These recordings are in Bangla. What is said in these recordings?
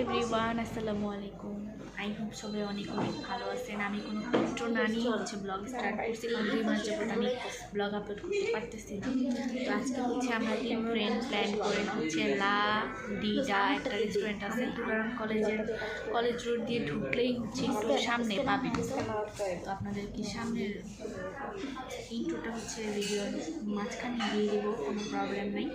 এভরিওয়ান, আসসালামু আলাইকুম। আই হোপ সবাই অনেক অনেক ভালো আছেন। আমি কোনো ইন্ট্রো না নিয়ে ব্লগ স্টার্ট করছি, কারণ 2 মাস যাবত আমি ব্লগ আপলোড করতে পারতেছি না। তো আজকে আমরা 3 ফ্রেন্ড প্ল্যান করে লা ডিডা একটা রেস্টুরেন্ট আছে তুলারাম কলেজ রোড দিয়ে ঢুকলেই একটু সামনে পাবেন। তো আপনাদের কি সামনের ইন্ট্রোটা ভিডিওর মাঝখানে দিয়ে দেবো, কোনো প্রবলেম নেই।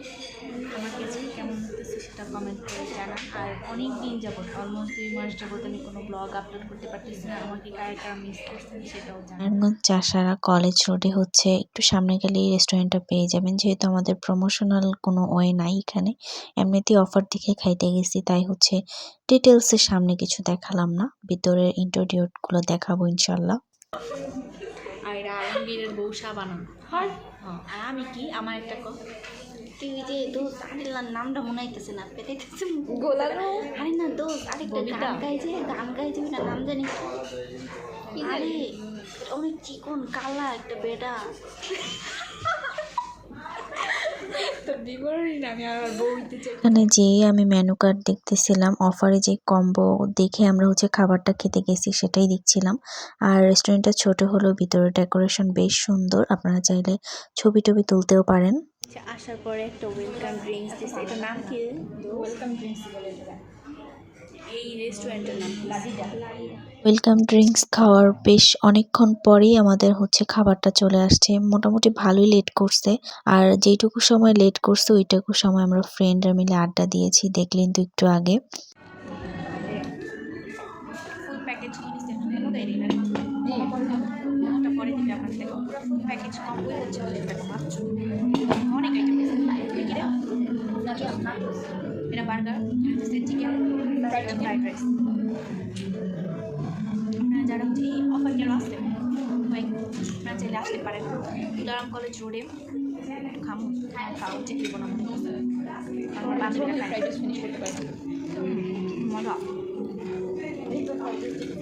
আমার কাছে কেমন লাগতেছে সেটা কমেন্ট করে জানান। আর অনেক দিন যাবত, অলমোস্ট 2 মাস যাবত আমি কোনো ব্লগ আপলোড করতে পারতেছি না। আমাকে কারা মিস করছেন সেটাও জানান। চাষারা কলেজ রোডে একটু সামনে গেলে এই রেস্টুরেন্টটা পেয়ে যাবেন। যেহেতু আমাদের প্রমোশনাল কোনো ওয়ে নাই এখানে, এমনিতেই অফার দেখে খাইতে গেছি, তাই ডিটেলসের সামনে কিছু দেখালাম না, ভিতরের ইন্ট্রোডিউটগুলো দেখাবো ইনশাল্লাহ। আর এরা আলমগীরের বউ সাবানা। আর আমি কি আমার একটা তুই যে দোস্ত আরেকটার নামটা মনে হইতেছে না, পেটাইতেছে গোলালো। আরে না দোস্ত, আরেকটা গান গাইছে না, নাম জানি। আরে অনেক চিকন কালা একটা বেটা। এখানে যেয়ে আমি মেনু কার্ড দেখতেছিলাম, অফারে যে কম্বো দেখে আমরা খাবারটা খেতে গেছি সেটাই দেখছিলাম। আর রেস্টুরেন্টটা ছোট হলেও ভিতরে ডেকোরেশন বেশ সুন্দর, আপনারা চাইলে ছবি টবি তুলতেও পারেন। আসার পরে একটা ওয়েলকাম ড্রিঙ্কস দিচ্ছে, এটার নাম কি? ওয়েলকাম ড্রিঙ্কস বলে এই রেস্টুরেন্টের নাম লাদিডা। ওয়েলকাম ড্রিঙ্কস খাওয়ার বেশ অনেকক্ষণ পরেই আমাদের খাবারটা চলে আসছে। মোটামুটি ভালোই লেট করছে, আর যেইটুকু সময় লেট করছে ওইটুকু সময় আমরা ফ্রেন্ডরা মিলে আড্ডা দিয়েছি, দেখলেন তো একটু আগে। ফুল প্যাকেজ পরে দিবে আপনাদের, দেখো ফুল প্যাকেজ কম্বোই হচ্ছে টাকা মাত্র। অনেক আইটেম আছে, এটা বার্গার, চিকেন ফ্রাইড রাইস। আপনারা যারা এই অফার কেন আসতে আপনারা চাইলে আসতে পারেন। তুলারাম কলেজ রোডে একটু খাওয়া হচ্ছে কি কোনো আমার বান্ধবীরা ফ্রাইড রাইস ফিনিশ করতে পারে মজা।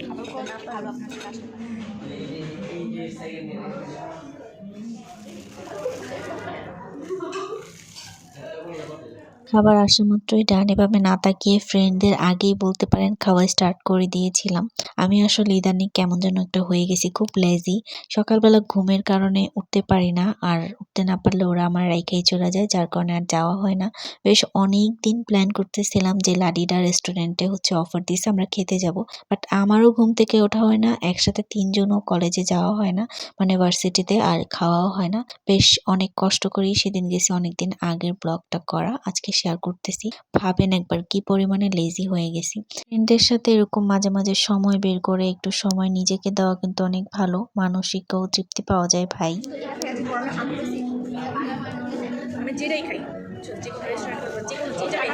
খাবার ভালো, আপনার সাথে আসতে পারেন। খাবার আসা মাত্রই ডানে বামে না তাকিয়ে ফ্রেন্ডদের আগেই বলতে পারেন খাওয়া স্টার্ট করে দিয়েছিলাম। আমি আসলে ইদানিং কেমন যেন একটা হয়ে গেছি, খুব লেজি। সকালবেলা ঘুমের কারণে উঠতে পারি না, আর উঠতে না পারলে ওরা আমার রাইখাই চলে যায়, যার কারণে আর যাওয়া হয় না। বেশ অনেক দিন প্ল্যান করতেছিলাম যে লাডিডা রেস্টুরেন্টে অফার দিচ্ছে, আমরা খেতে যাব, বাট আমারও ঘুম থেকে ওঠা হয় না, একসাথে 3 জনও কলেজে যাওয়া হয় না, মানে ভার্সিটিতে, আর খাওয়াও হয় না। বেশ অনেক কষ্ট করেই সেদিন গেছি, অনেকদিন আগের ব্লগটা করা আজকে শেয়ার করতেছি। ভাবেন একবার কি পরিমাণে লেজি হয়ে গেছি। ফ্রেন্ডদের সাথে এরকম মাঝে মাঝে সময় বের করে একটু সময় নিজেকে দেওয়া কিন্তু অনেক ভালো, মানসিক তৃপ্তি পাওয়া যায় ভাই। আমি যেটাই খাই, যে কোনো রেস্টুরেন্ট যে কোনো যেটাই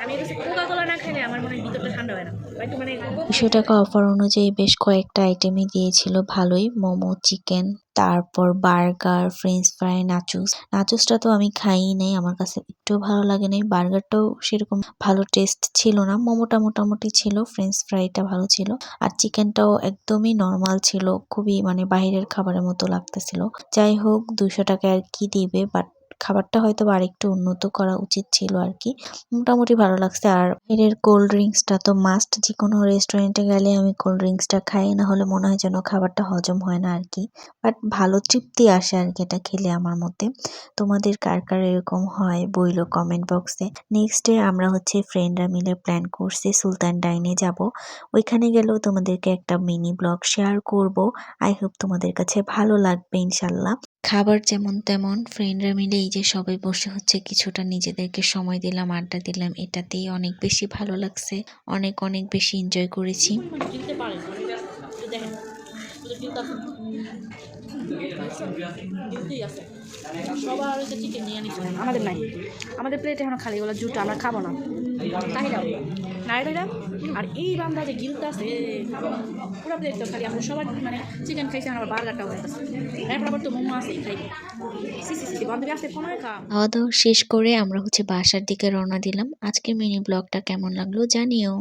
আমি কোকা-কোলা না খাইলে আমার মনে ভিতরটা ঠান্ডা হয় না। একটু মানে 200 টাকা অফার অনুযায়ী বেশ কয়েকটা আইটেমই দিয়েছিল ভালোই, মোমো, চিকেন, তারপর বার্গার, ফ্রেঞ্চ ফ্রাই, নাচুসটা তো আমি খাইই নাই, আমার কাছে একটু ভালো লাগে নাই। বার্গারটাও সেরকম ভালো টেস্ট ছিল না, মোমোটা মোটামুটি ছিল, ফ্রেঞ্চ ফ্রাইটা ভালো ছিল, আর চিকেনটাও একদমই নর্মাল ছিল, খুবই মানে বাইরের খাবারের মতো লাগতেছিল। যাই হোক, 200 টাকায় আর কি দিবে, বাট খাবারটা হয়তো আরেকটু উন্নত করা উচিত ছিল আর কি। মোটামুটি ভালো লাগছে। আর এর কোল্ড ড্রিঙ্কসটা তো মাস্ট, যে কোনো রেস্টুরেন্টে গেলে আমি কোল্ড ড্রিঙ্কসটা খাই, না হলে মনে হয় যেন খাবারটা হজম হয় না আর কি। বাট ভালো তৃপ্তি আসে আর কি এটা খেলে আমার মতে। তোমাদের কার কার এরকম হয় বইলো কমেন্ট বক্সে। নেক্সট ডে আমরা ফ্রেন্ডরা মিলে প্ল্যান করছি সুলতান ডাইনে যাব। ওইখানে গেলেও তোমাদেরকে একটা মিনি ব্লগ শেয়ার করব। আই হোপ তোমাদের কাছে ভালো লাগবে ইনশাল্লাহ। খাবার যেমন তেমন, ফ্রেন্ডরা মিলে এই যে সবাই বসে কিছুটা নিজেদেরকে সময় দিলাম, আড্ডা দিলাম, এটাতেই অনেক বেশি ভালো লাগছে, অনেক অনেক বেশি এনজয় করেছি। সবার চিকেন নিয়ে নিচ্ছে, আমাদের নাই, আমাদের প্লেট এখনো খালি, ওগুলো জুটো আমরা খাবো না, তাই না না। আর এই বান্ধা যে গিলতে আছে পুরো প্লেট তো খালি, আমরা সবাই মানে চিকেন খাইছে, আমার বার্গারটাও খাইতেছে, এরপর আবার তো মোমো আছে খাই। বান্ধবী আসতে সময় খাওয়া দাওয়া শেষ করে আমরা বাসার দিকে রওনা দিলাম। আজকে মিনি ব্লগটা কেমন লাগলো জানিও।